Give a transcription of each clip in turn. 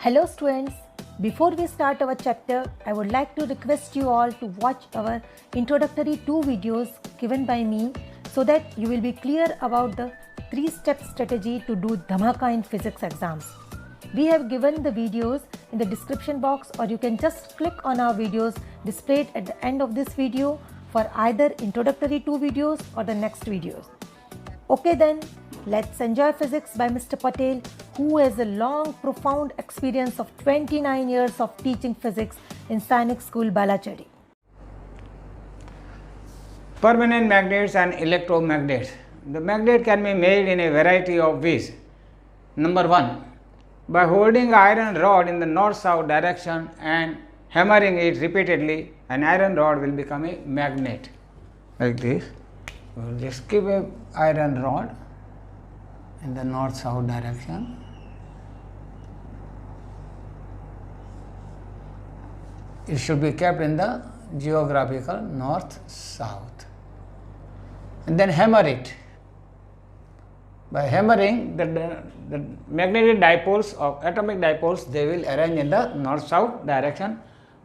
Hello students, before we start our chapter, I would like to request you all to watch our introductory 2 videos given by me so that you will be clear about the 3-step strategy to do Dhamaka in physics exams. We have given the videos in the description box, or you can just click on our videos displayed at the end of this video for either introductory 2 videos or the next videos. Okay then, let's enjoy physics by Mr. Patel, who has a long, profound experience of 29 years of teaching physics in Sainik School, Balachari. Permanent magnets and electromagnets. The magnet can be made in a variety of ways. Number 1, by holding an iron rod in the north-south direction and hammering it repeatedly, an iron rod will become a magnet. Like this. We'll just keep an iron rod in the north-south direction. It should be kept in the geographical north-south. And then hammer it. By hammering, the magnetic dipoles of atomic dipoles, they will arrange in the north-south direction,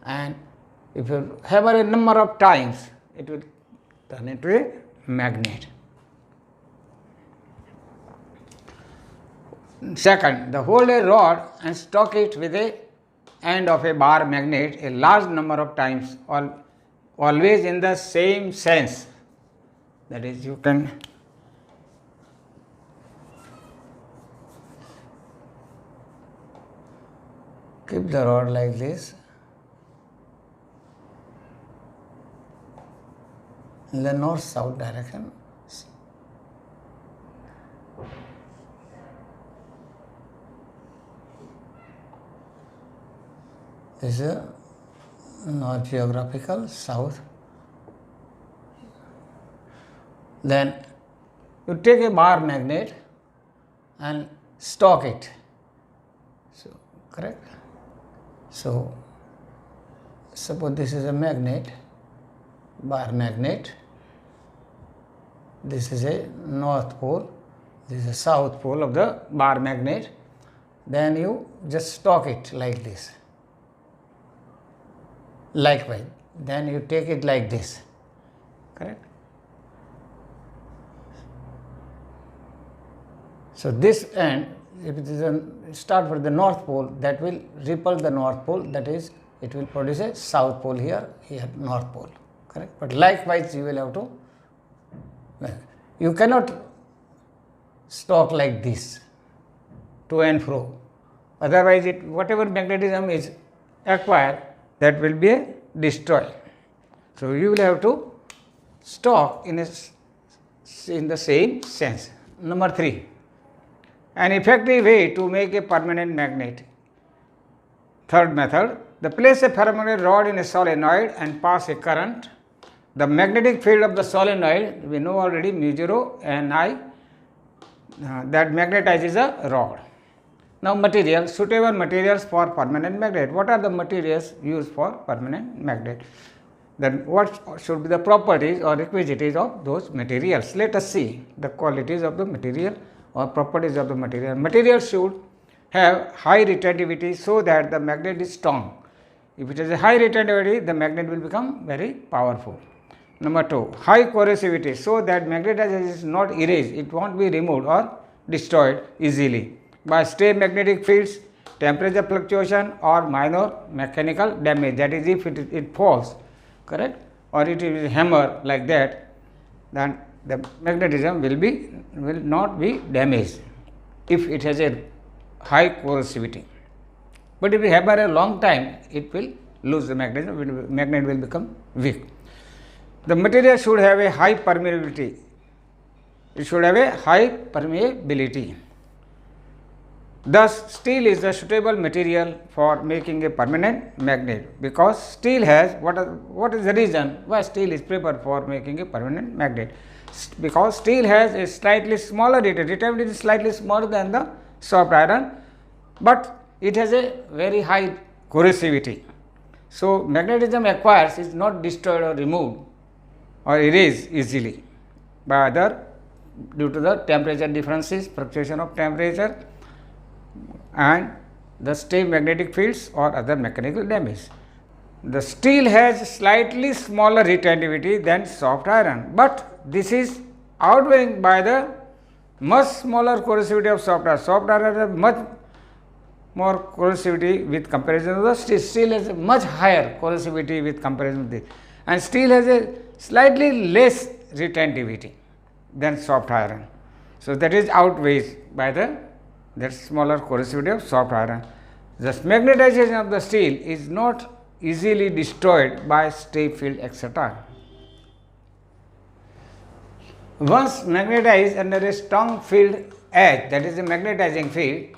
and if you hammer a number of times, it will turn into a magnet. Second, hold a rod and stock it with a end of a bar magnet a large number of times, always in the same sense. That is, you can keep the rod like this in the north-south direction. This is north geographical south. Then you take a bar magnet and stock it. So, correct? So, suppose this is a magnet, bar magnet. This is a north pole, this is a south pole of the bar magnet. Then you just stock it like this. Likewise, then you take it like this, correct? So this end, if it is a start for the north pole, that will repel the north pole, that is, it will produce a south pole here, north pole, correct? But likewise, you will have to, you cannot stock like this, to and fro. Otherwise, whatever magnetism is acquired, that will be destroyed. So you will have to stock in the same sense. Number 3, an effective way to make a permanent magnet. Third method, place a permanent rod in a solenoid and pass a current. The magnetic field of the solenoid, we know already, mu0 and I, that magnetizes a rod. Now, materials, suitable materials for permanent magnet. What are the materials used for permanent magnet? Then what should be the properties or requisites of those materials? Let us see the qualities of the material or properties of the material. Material should have high retentivity so that the magnet is strong. If it has a high retentivity, the magnet will become very powerful. Number 2, high corrosivity so that magnetization is not erased, it won't be removed or destroyed easily by stray magnetic fields, temperature fluctuation, or minor mechanical damage. That is, if it falls, correct, or it is hammered like that, then the magnetism will not be damaged if it has a high corrosivity. But if you hammer a long time, it will lose the magnetism, magnet will become weak. The material should have a high permeability. It should have a high permeability. Thus, steel is a suitable material for making a permanent magnet, because steel has, what is the reason why steel is preferred for making a permanent magnet? Because steel has a slightly smaller retentivity, is slightly smaller than the soft iron, but it has a very high corrosivity. So, magnetism acquires is not destroyed or removed or erased easily by other due to the temperature differences, fluctuation of temperature, and the stay magnetic fields or other mechanical damage. The steel has slightly smaller retentivity than soft iron, but this is outweighed by the much smaller corrosivity of soft iron. Soft iron has much more corrosivity with comparison to the steel. Steel has a much higher corrosivity with comparison to this, and steel has a slightly less retentivity than soft iron. So, that is outweighed by the that smaller corrosivity of soft iron. Thus, magnetization of the steel is not easily destroyed by stay field etc. Once magnetized under a strong field H, that is a magnetizing field,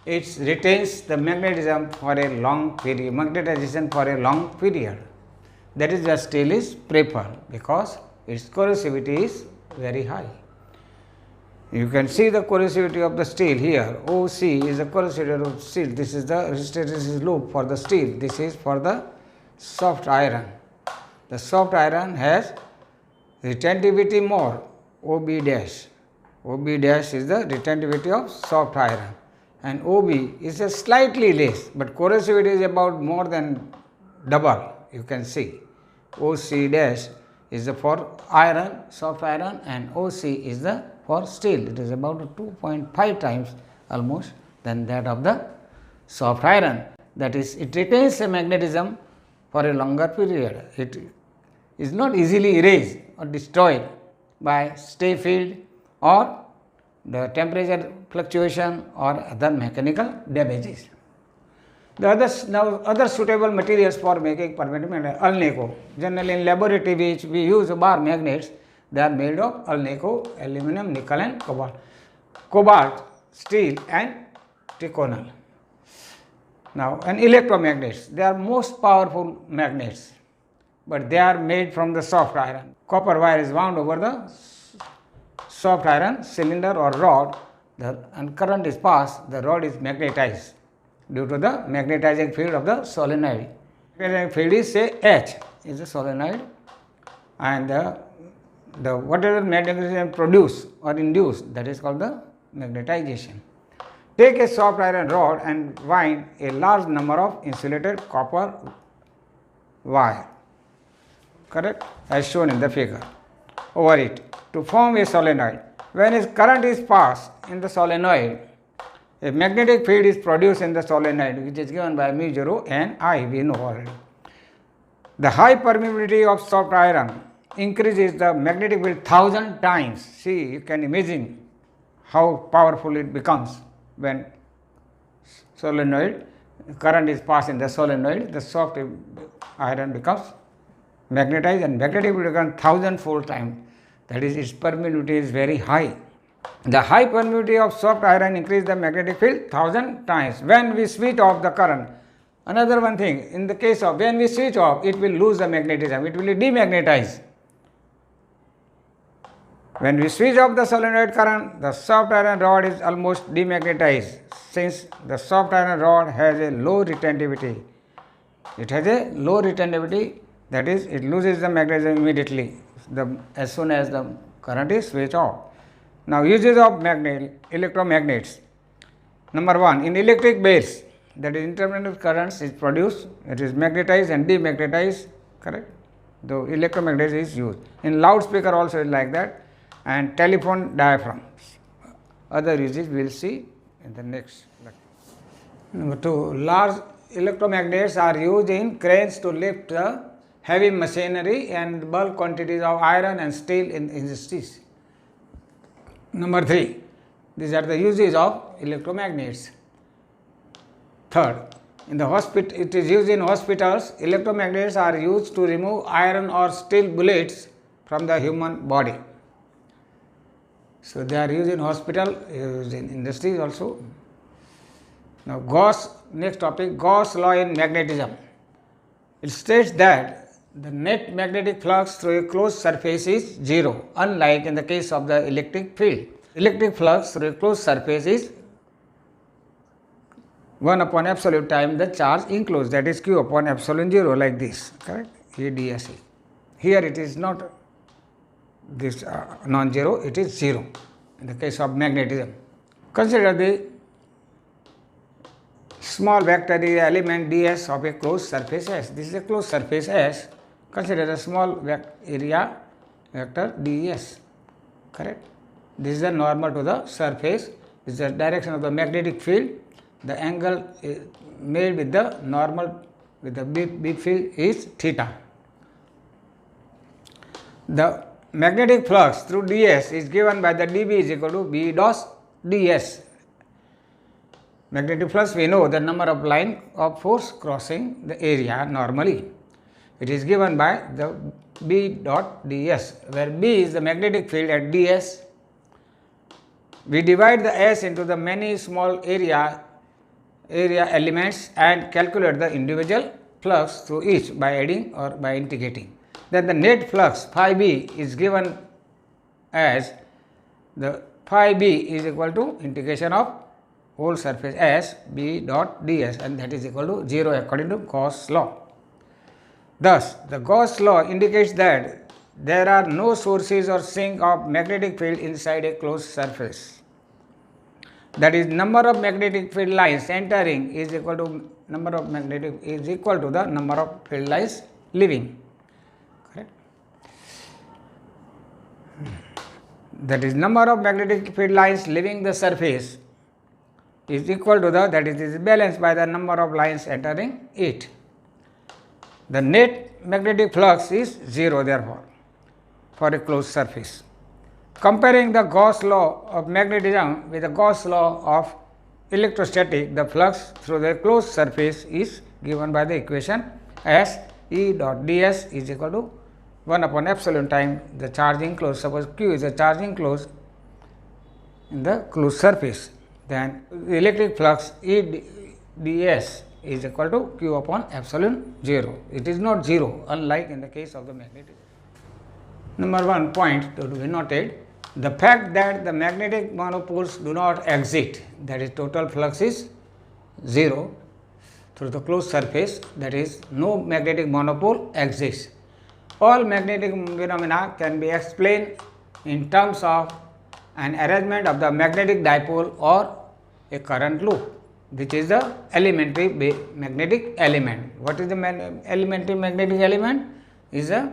it retains the magnetism for a long period, magnetization for a long period. That is why steel is preferred, because its corrosivity is very high. You can see the corrosivity of the steel here. OC is the corrosivity of steel. This is the hysteresis loop for the steel. This is for the soft iron. The soft iron has retentivity more, OB dash. OB dash is the retentivity of soft iron, and OB is a slightly less, but corrosivity is about more than double. You can see OC dash is the for iron, soft iron, and OC is the for steel. It is about 2.5 times almost than that of the soft iron. That is, it retains a magnetism for a longer period. It is not easily erased or destroyed by stay field or the temperature fluctuation or other mechanical damages. The other suitable materials for making permanent magnet, Alnico. Generally in laboratory which we use bar magnets, they are made of Alnico, aluminum, nickel and cobalt, steel and triconal. Now, and electromagnets, they are most powerful magnets, but they are made from the soft iron. Copper wire is wound over the soft iron cylinder or rod, and current is passed, the rod is magnetized due to the magnetizing field of the solenoid. Magnetizing field is, say, H is the solenoid, and the whatever magnetism produced or induced, that is called the magnetization. Take a soft iron rod and wind a large number of insulated copper wire, correct, as shown in the figure, over it to form a solenoid. When its current is passed in the solenoid, a magnetic field is produced in the solenoid, which is given by mu0 and I, we know already. The high permeability of soft iron increases the magnetic field 1000 times. See, you can imagine how powerful it becomes when solenoid current is passed in the solenoid. The soft iron becomes magnetized, and magnetic field becomes 1000-fold time. That is, its permeability is very high. The high permeability of soft iron increases the magnetic field 1000 times. When we switch off the current, another one thing, in the case of when we switch off, it will lose the magnetism, it will demagnetize. When we switch off the solenoid current, the soft iron rod is almost demagnetized, since the soft iron rod has a low retentivity. It has a low retentivity, that is, it loses the magnetism immediately as soon as the current is switched off. Now, uses of electromagnets. Number 1, in electric bells, that is, intermittent currents is produced, it is magnetized and demagnetized, correct. The electromagnet is used. In loudspeaker also is like that, and telephone diaphragms. Other uses we will see in the next lecture. Number 2, large electromagnets are used in cranes to lift the heavy machinery and bulk quantities of iron and steel in industries. Number 3, these are the uses of electromagnets. Third, in the hospital, it is used in hospitals. Electromagnets are used to remove iron or steel bullets from the human body. So, they are used in hospital, used in industries also. Now, Gauss, next topic, Gauss law in magnetism. It states that the net magnetic flux through a closed surface is 0, unlike in the case of the electric field. Electric flux through a closed surface is 1 upon absolute time the charge enclosed, that is Q upon epsilon 0, like this, correct, ADSE. Here it is not this non-zero, it is 0 in the case of magnetism. Consider the small vector area element ds of a closed surface S. This is a closed surface S. Consider a small area vector ds. Correct? This is the normal to the surface. This is the direction of the magnetic field. The angle made with the normal with the big field is theta. The magnetic flux through ds is given by the dB is equal to B dot ds. Magnetic flux, we know the number of line of force crossing the area normally. It is given by the B dot ds, where B is the magnetic field at ds. We divide the S into the many small area elements and calculate the individual flux through each by adding or by integrating. Then the net flux phi B is given as the phi B is equal to integration of whole surface S B dot ds, and that is equal to 0 according to Gauss law. Thus, the Gauss law indicates that there are no sources or sink of magnetic field inside a closed surface. That is, number of magnetic field lines entering is equal to number of the number of field lines leaving. Correct? That is, number of magnetic field lines leaving the surface is equal to that is balanced by the number of lines entering it. The net magnetic flux is 0 therefore for a closed surface. Comparing the Gauss law of magnetism with the Gauss law of electrostatic, the flux through the closed surface is given by the equation as E dot ds is equal to 1 upon epsilon time the charge enclosed. Suppose Q is a charge enclosed in the closed surface, then the electric flux E ds is equal to Q upon epsilon 0. It is not 0, unlike in the case of the magnetism. Number 1 point to be noted: the fact that the magnetic monopoles do not exist, that is, total flux is 0 through the closed surface, that is, no magnetic monopole exists. All magnetic phenomena can be explained in terms of an arrangement of the magnetic dipole or a current loop, which is the elementary magnetic element. What is the elementary magnetic element? Is a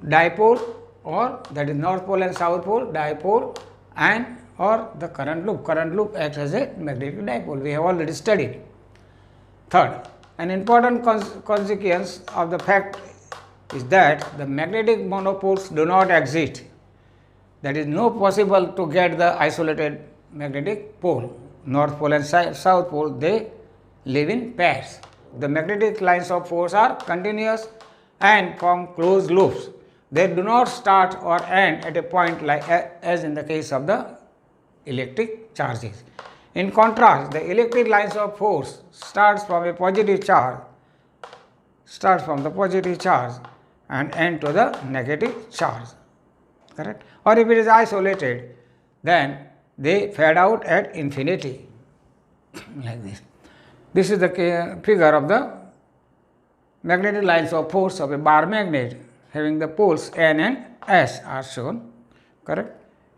dipole, or that is north pole and south pole, dipole, and or the current loop. Current loop acts as a magnetic dipole. We have already studied. Third, an important consequence of the fact is that the magnetic monopoles do not exist. That is, no possible to get the isolated magnetic pole. North pole and south pole, they live in pairs. The magnetic lines of force are continuous and form closed loops. They do not start or end at a point like as in the case of the electric charges. In contrast, the electric lines of force starts from the positive charge and end to the negative charge. Correct? Or if it is isolated, then they fade out at infinity like this. This is the figure of the magnetic lines of force of a bar magnet having the poles N and S are shown. Correct?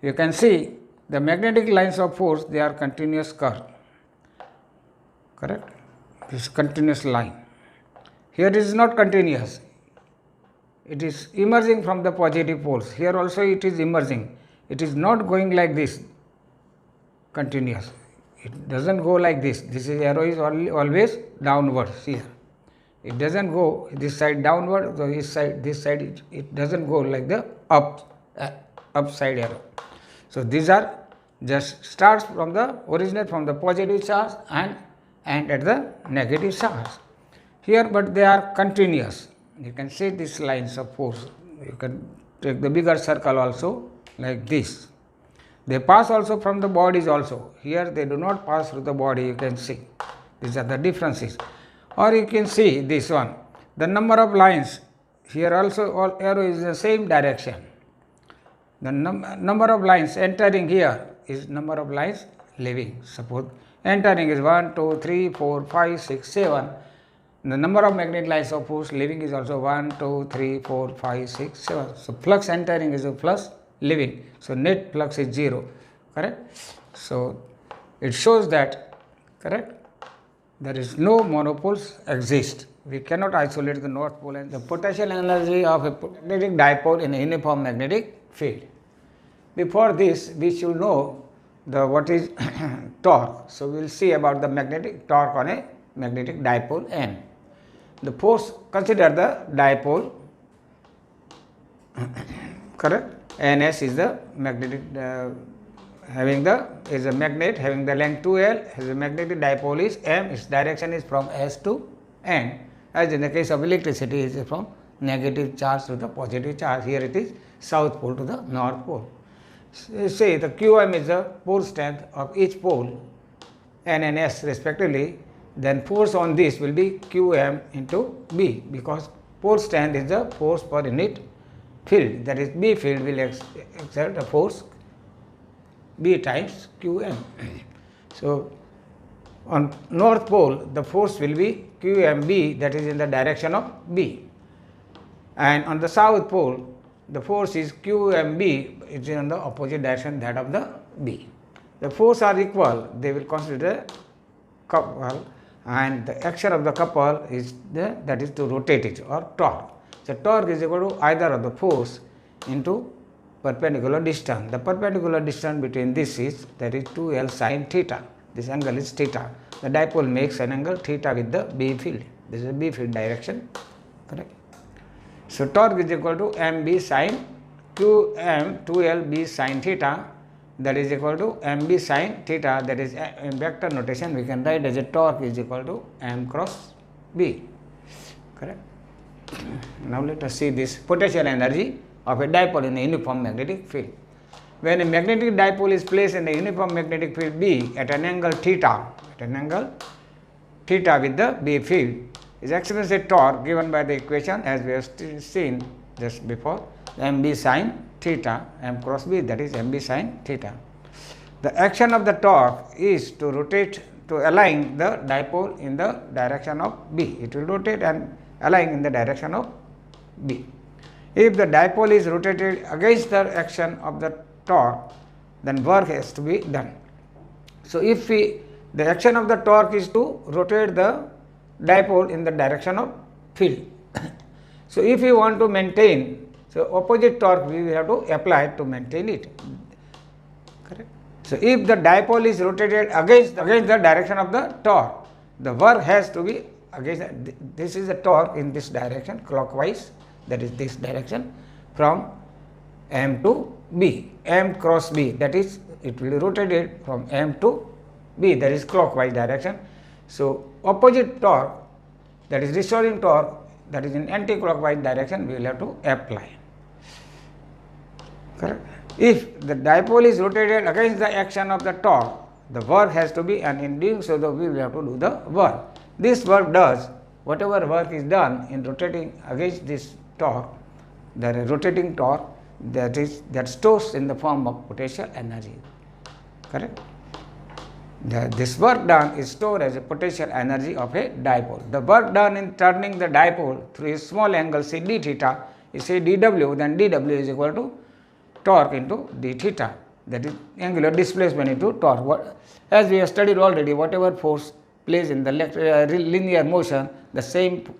You can see the magnetic lines of force, they are continuous curve. Correct? This continuous line. Here it is not continuous. It is emerging from the positive poles. Here also it is emerging. It is not going like this, continuous. It doesn't go like this. This is arrow is always downwards here. It doesn't go this side downward, so this side it doesn't go like the upside arrow. So these are just starts from the originate from the positive charge and at the negative charge. Here, but they are continuous. You can see these lines of force. You can take the bigger circle also like this. They pass also from the bodies also. Here they do not pass through the body, you can see. These are the differences. Or you can see this one. The number of lines, here also all arrow is the same direction. The number of lines entering here is number of lines leaving. Suppose entering is 1, 2, 3, 4, 5, 6, 7. The number of magnetic lines of force leaving is also 1, 2, 3, 4, 5, 6, 7. So flux entering is a plus leaving. So net flux is 0. Correct? So it shows that, correct? there is no monopoles exist. We cannot isolate the north pole and the potential energy of a magnetic dipole in a uniform magnetic field. Before this, we should know what is torque. So we will see about the magnetic torque on a magnetic dipole N. The force, consider the dipole, correct? Ns is the magnetic is a magnet having the length 2L, has a magnetic dipole is M, its direction is from S to N. As in the case of electricity, it is from negative charge to the positive charge. Here it is south pole to the north pole. Say the Qm is the pole strength of each pole, N and S respectively, then force on this will be Qm into B, because pole strength is the force per unit field, that is B field will exert a force B times Qm. So on north pole the force will be Qmb, that is in the direction of B, and on the south pole the force is Qmb, it is in the opposite direction, that of the B. The force are equal, they will consider couple, and the action of the couple is that is to rotate it, or torque. So torque is equal to either of the force into perpendicular distance. The perpendicular distance between this is, that is 2L sin theta. This angle is theta. The dipole makes an angle theta with the B field. This is the B field direction, correct? So torque is equal to mb sin Qm 2L B sin theta, that is equal to mb sin theta, that is in vector notation we can write as a torque is equal to m cross B, correct? Now let us see this potential energy of a dipole in a uniform magnetic field. When a magnetic dipole is placed in a uniform magnetic field B at an angle theta, with the B field, is experienced a torque given by the equation as we have seen just before, mb sin theta m cross B, that is mb sin theta. The action of the torque is to rotate, to align the dipole in the direction of B. It will rotate and align in the direction of B. If the dipole is rotated against the action of the torque, then work has to be done. So if the action of the torque is to rotate the dipole in the direction of field. So if you want to maintain, so opposite torque we will have to apply to maintain it, correct? So if the dipole is rotated against the direction of the torque, the work has to be against, this is the torque in this direction clockwise, that is this direction, from M to B, M cross B, that is it will be rotated from M to B, that is clockwise direction. So opposite torque, that is restoring torque, that is in anti-clockwise direction, we will have to apply, correct? If the dipole is rotated against the action of the torque, the work has to be, and in doing so we will have to do the work. This work does, whatever work is done in rotating against this torque, the rotating torque, that stores in the form of potential energy, correct? This work done is stored as a potential energy of a dipole. The work done in turning the dipole through a small angle, say d theta, is say dw, then dw is equal to torque into d theta, that is angular displacement into torque. As we have studied already, whatever force plays in the linear motion, the same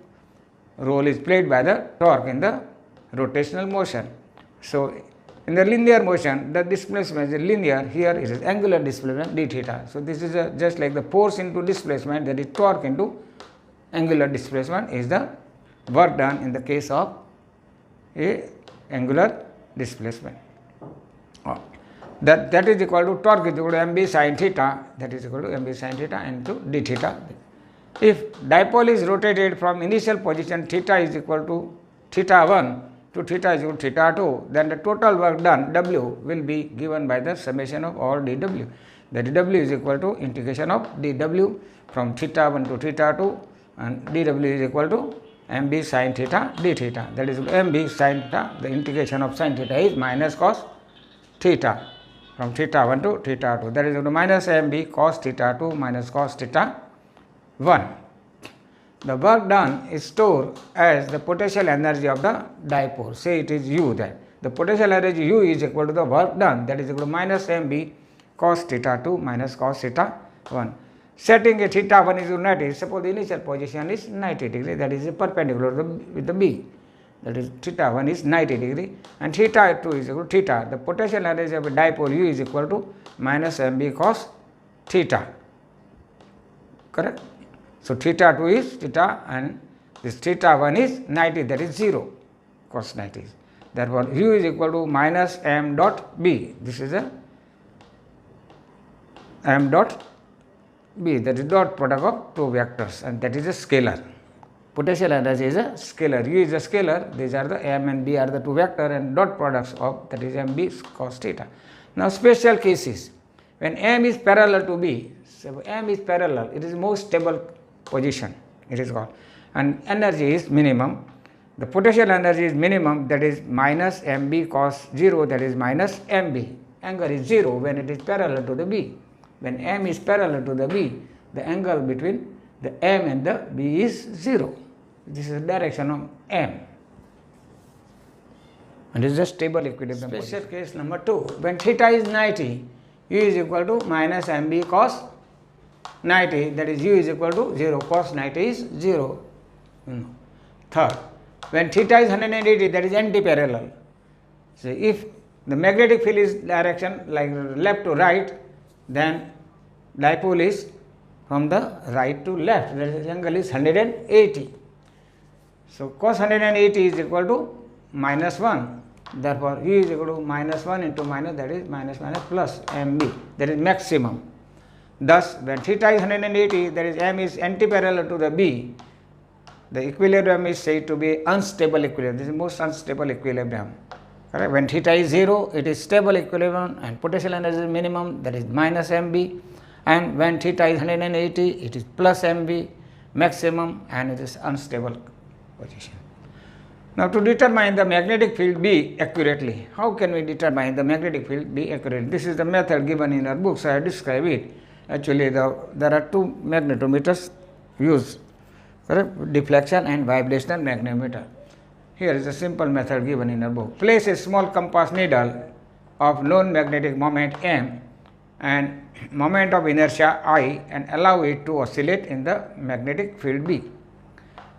role is played by the torque in the rotational motion. So in the linear motion, the displacement is linear, here it is angular displacement d theta. So this is just like the force into displacement, that is torque into angular displacement is the work done in the case of a angular displacement. That is equal to torque is equal to mb sin theta, that is equal to mb sin theta into d theta. If dipole is rotated from initial position theta is equal to theta 1 to theta is equal to theta 2, then the total work done W will be given by the summation of all dW. That W is equal to integration of dW from theta 1 to theta 2, and dW is equal to mb sin theta d theta, that is mb sin theta, the integration of sin theta is minus cos theta from theta 1 to theta 2, that is equal to minus mb cos theta 2 minus cos theta 1. The work done is stored as the potential energy of the dipole. Say it is U, then the potential energy U is equal to the work done, that is equal to minus mb cos theta 2 minus cos theta 1. setting a theta 1 is to 90, suppose the initial position is 90 degree, that is perpendicular with the B, that is theta 1 is 90 degree and theta 2 is equal to theta. The potential energy of a dipole U is equal to minus mb cos theta, correct. So theta 2 is theta and this theta 1 is 90, that is 0 cos 90. Therefore, U is equal to minus m dot B. This is a m dot B, that is dot product of two vectors and that is a scalar. Potential energy is a scalar, U is a scalar, these are the m and b are the two vector and dot products of that is mb cos theta. Now, special cases, when m is parallel to b, so m is parallel, it is most stable position, it is called, and energy is minimum. The potential energy is minimum, that is minus mb cos 0, that is minus mb. Angle is 0 when it is parallel to the b. When m is parallel to the b, the angle between the m and the b is 0. This is the direction of m. And it is a stable equilibrium. Special case number 2, when theta is 90, u is equal to minus mb cos 90, that is u is equal to 0, cos 90 is 0. Third, when theta is 180, that is anti-parallel. So, if the magnetic field is direction like left to right, then dipole is from the right to left, that is angle is 180. So, cos 180 is equal to minus 1, therefore, U is equal to minus 1 into minus, that is minus minus plus mb, that is maximum. Thus, when theta is 180, that is m is anti-parallel to the b, the equilibrium is said to be unstable equilibrium. This is most unstable equilibrium. Correct? When theta is 0, it is stable equilibrium and potential energy is minimum, that is minus mb, and when theta is 180, it is plus mb maximum and it is unstable position. Now, to determine the magnetic field B accurately, how can we determine the magnetic field B accurately? This is the method given in our books, I describe it. Actually, there are two magnetometers used, correct? Deflection and vibrational magnetometer. Here is a simple method given in our book. Place a small compass needle of known magnetic moment m and moment of inertia I and allow it to oscillate in the magnetic field B.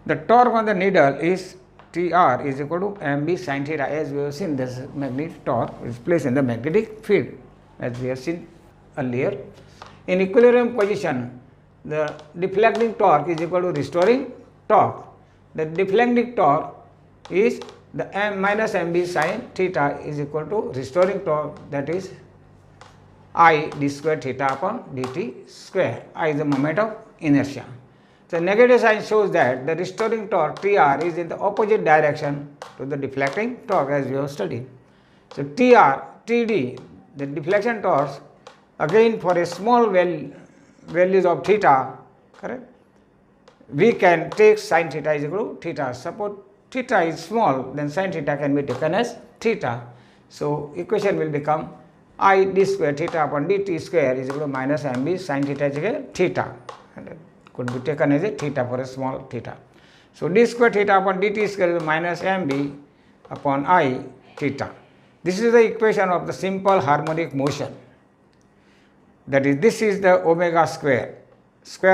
The torque on the needle is Tr is equal to mb sin theta, as we have seen. This magnetic torque is placed in the magnetic field, as we have seen earlier. In equilibrium position, the deflecting torque is equal to restoring torque. The deflecting torque is the m minus mb sin theta is equal to restoring torque, that is I d square theta upon dt square. I is the moment of inertia. So, negative sign shows that the restoring torque Tr is in the opposite direction to the deflecting torque, as we have studied. So, Td, the deflection torque, again for a small values of theta, correct, we can take sin theta is equal to theta. Suppose theta is small, then sin theta can be taken as theta. So, equation will become I d square theta upon dt square is equal to minus mb sin theta is equal to theta. Could be taken as a theta for a small theta. So, d square theta upon dt square is minus mb upon I theta. This is the equation of the simple harmonic motion. That is, this is the omega square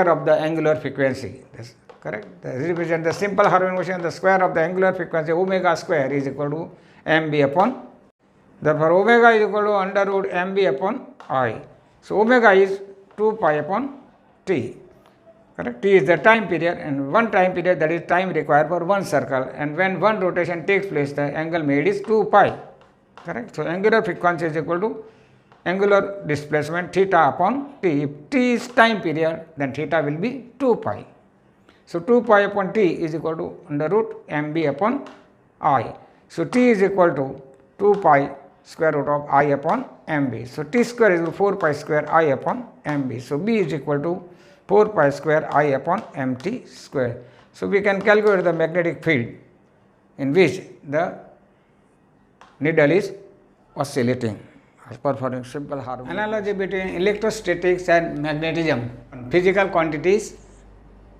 of the angular frequency. That's correct. This represents the simple harmonic motion. The square of the angular frequency omega square is equal to mb upon. Therefore, omega is equal to under root mb upon I. So, omega is 2 pi upon t. Correct. T is the time period, and one time period, that is time required for one circle, and when one rotation takes place, the angle made is 2 pi. Correct. So, angular frequency is equal to angular displacement theta upon t. If t is time period, then theta will be 2 pi. So, 2 pi upon t is equal to under root mb upon I. So, t is equal to 2 pi square root of I upon mb. So, t square is equal to 4 pi square I upon mb. So, b is equal to 4 pi square I upon mt square. So, we can calculate the magnetic field in which the needle is oscillating. Performing simple harmonic. Analogy between electrostatics and magnetism. Physical quantities,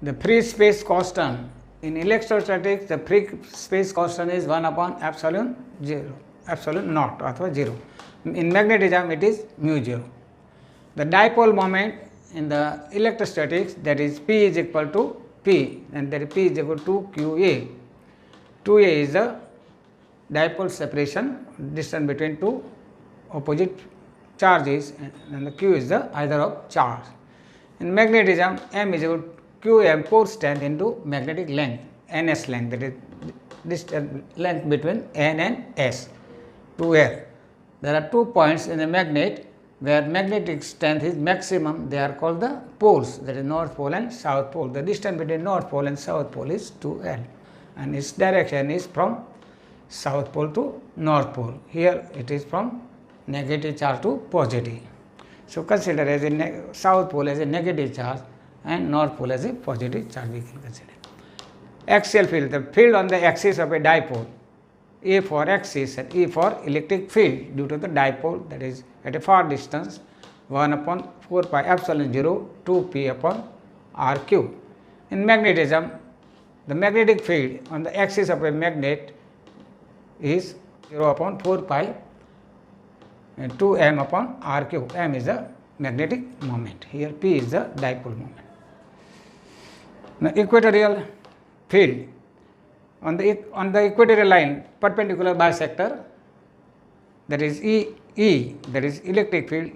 the free space constant. In electrostatics, the free space constant is 1 upon epsilon 0, epsilon naught or 0. In magnetism, it is mu 0. The dipole moment in the electrostatics, that is P is equal to P, and that P is equal to QA. 2A is the dipole separation distance between two opposite charges, and the Q is the either of charge. In magnetism, M is equal to Qm pore strength into magnetic length, Ns length, that is distance length between N and S, 2L. There are 2 points in a magnet where magnetic strength is maximum. They are called the poles, that is north pole and south pole. The distance between north pole and south pole is 2L, and its direction is from south pole to north pole. Here it is from negative charge to positive. So consider as a south pole as a negative charge and north pole as a positive charge, we can consider. Axial field, the field on the axis of a dipole, A for axis and E for electric field due to the dipole, that is at a far distance, 1 upon 4 pi epsilon 0 2 p upon r cube. In magnetism, the magnetic field on the axis of a magnet is 0 upon 4 pi and 2 m upon r cube. M is the magnetic moment. Here P is the dipole moment. Now, equatorial field on the equatorial line perpendicular bisector, that is E, that is electric field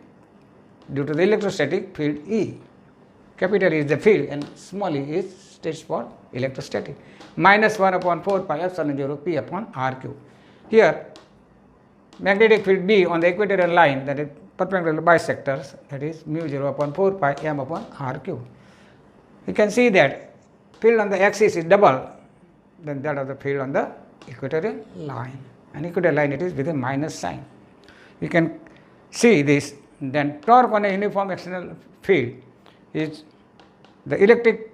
due to the electrostatic field E. Capital E is the field and small e is stands for electrostatic. Minus 1 upon 4 pi epsilon 0 p upon r cube. Here magnetic field B on the equatorial line, that is perpendicular bisectors, that is mu 0 upon 4 pi m upon r cube. You can see that field on the axis is double than that of the field on the equatorial line, and equatorial line it is with a minus sign. You can see this. Then torque on a uniform external field is the electric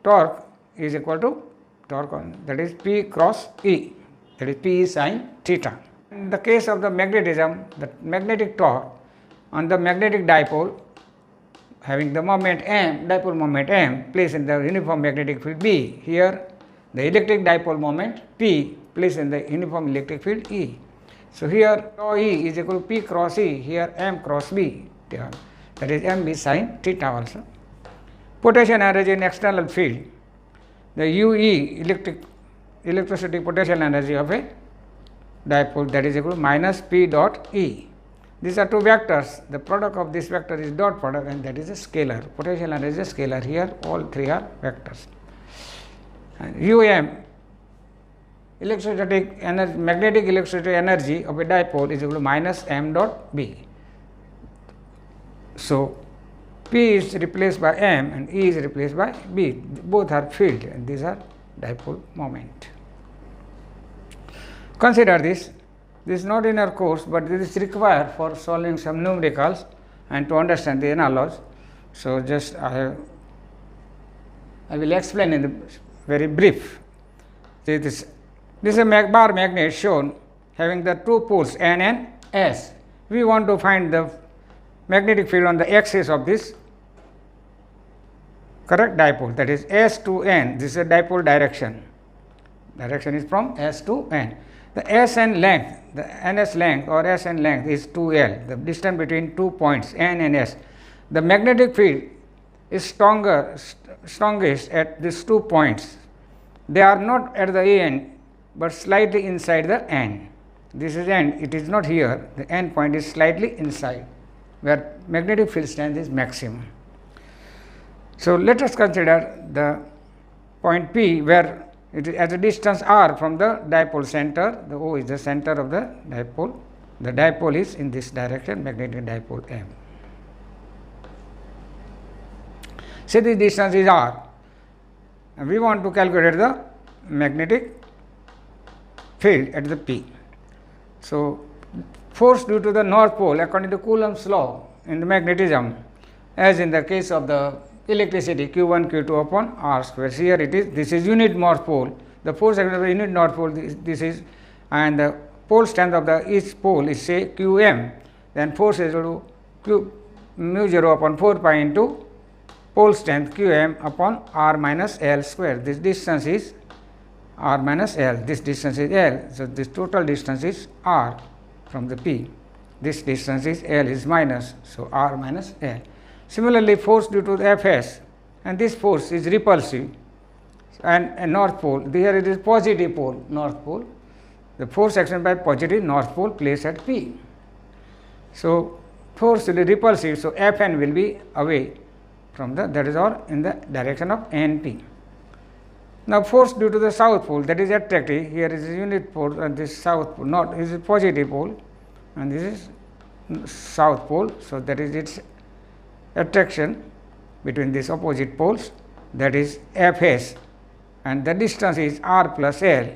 torque is equal to torque on, that is P cross E, that is P sine theta. In the case of the magnetism, the magnetic torque on the magnetic dipole having the moment M, dipole moment M placed in the uniform magnetic field B. Here the electric dipole moment P placed in the uniform electric field E. So here tau E is equal to P cross E, here M cross B, that is M B sine theta also. Potential energy in external field, the UE electrostatic potential energy of a dipole, that is equal to minus P dot E. These are two vectors. The product of this vector is dot product, and that is a scalar. Potential energy is a scalar. Here all three are vectors. And UM electrostatic energy, magnetic electrostatic energy of a dipole is equal to minus M dot B. So P is replaced by M and E is replaced by B. Both are field and these are dipole moment. Consider this. This is not in our course, but this is required for solving some numericals and to understand the analogy. So just I will explain in the very brief. This is a bar magnet shown having the two poles N and S. We want to find the magnetic field on the axis of this correct dipole, that is S to N. This is a dipole direction. Direction is from S to N. The Sn length, the Ns length or Sn length is 2L, the distance between 2 points N and S. The magnetic field is strongest at these 2 points. They are not at the end, but slightly inside the N. This is N, it is not here, the N point is slightly inside, where magnetic field strength is maximum. So let us consider the point P, where it is at a distance r from the dipole center. The O is the center of the dipole. The dipole is in this direction, magnetic dipole M. Say this distance is r, and we want to calculate the magnetic field at the P. So force due to the north pole according to Coulomb's law in the magnetism, as in the case of the electricity, Q1 Q2 upon r square. Here it is, this is unit north pole, the force acting on the unit north pole, this is, and the pole strength of the each pole is say Qm, then force is equal to Q mu 0 upon 4 pi into pole strength Qm upon r minus L square. This distance is r minus L, this distance is L, so this total distance is r from the P. This distance is L is minus, so r minus L. Similarly, force due to the Fs, and this force is repulsive, and a north pole, here it is positive pole, north pole, the force acted by positive north pole placed at P. So, force will be repulsive, so Fn will be away from the, that is all in the direction of NP. Now, force due to the south pole, that is attractive, here is a unit pole and this south pole, not is a positive pole and this is south pole. So, that is its attraction between these opposite poles, that is Fs, and the distance is r plus L.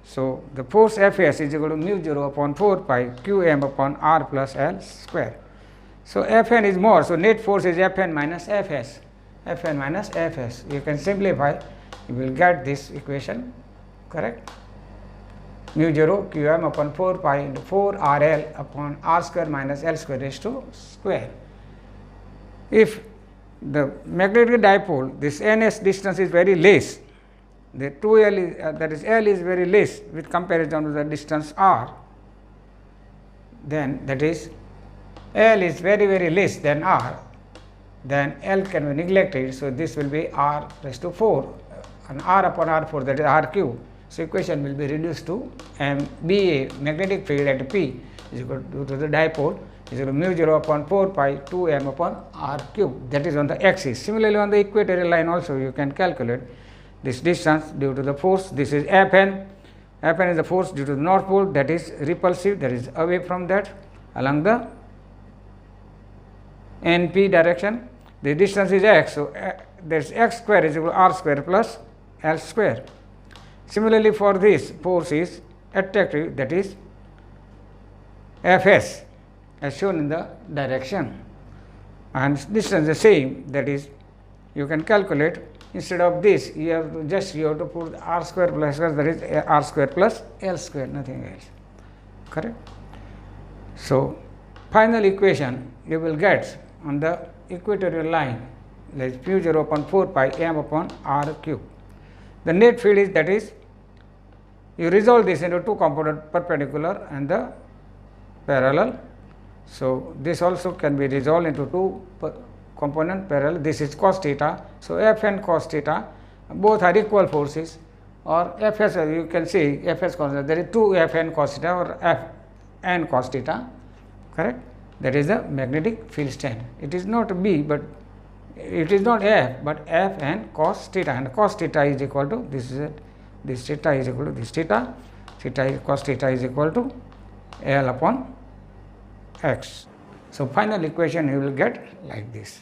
So, the force Fs is equal to mu 0 upon 4 pi qm upon r plus L square. So, Fn is more, so net force is Fn minus Fs, Fn minus Fs. You can simplify, you will get this equation, correct. Mu 0 qm upon 4 pi into 4 rl upon r square minus L square raised to square. If the magnetic dipole, this ns distance is very less, the 2l is, that is L is very less with comparison to the distance r, then that is L is very less than r, then L can be neglected. So, this will be r raised to 4 and r upon r4, that is r cube. So, equation will be reduced to MBA, magnetic field at P is equal to the dipole is equal to mu 0 upon 4 pi 2m upon r cube, that is on the axis. Similarly, on the equatorial line also you can calculate this distance due to the force. This is Fn, Fn is the force due to the north pole, that is repulsive, that is away from that along the NP direction. The distance is x, so that is x square is equal to r square plus L square. Similarly, for this force is attractive, that is Fs as shown in the direction, and distance the same, that is you can calculate. Instead of this, you have to put r square plus square, that is r square plus L square, nothing else, correct. So, final equation you will get on the equatorial line, that is mu 0 upon 4 pi m upon r cube. The net field is, that is, you resolve this into two component, perpendicular and the parallel. So, this also can be resolved into two component parallel. This is cos theta. So, Fn cos theta, both are equal forces, or Fs, you can see Fs cos theta, there is 2 Fn cos theta or Fn cos theta, correct. That is the magnetic field strength. It is not B, but it is not F, but Fn cos theta, and cos theta is equal to this, is it, this theta is equal to this theta, cos theta is equal to L upon x. So, final equation you will get like this.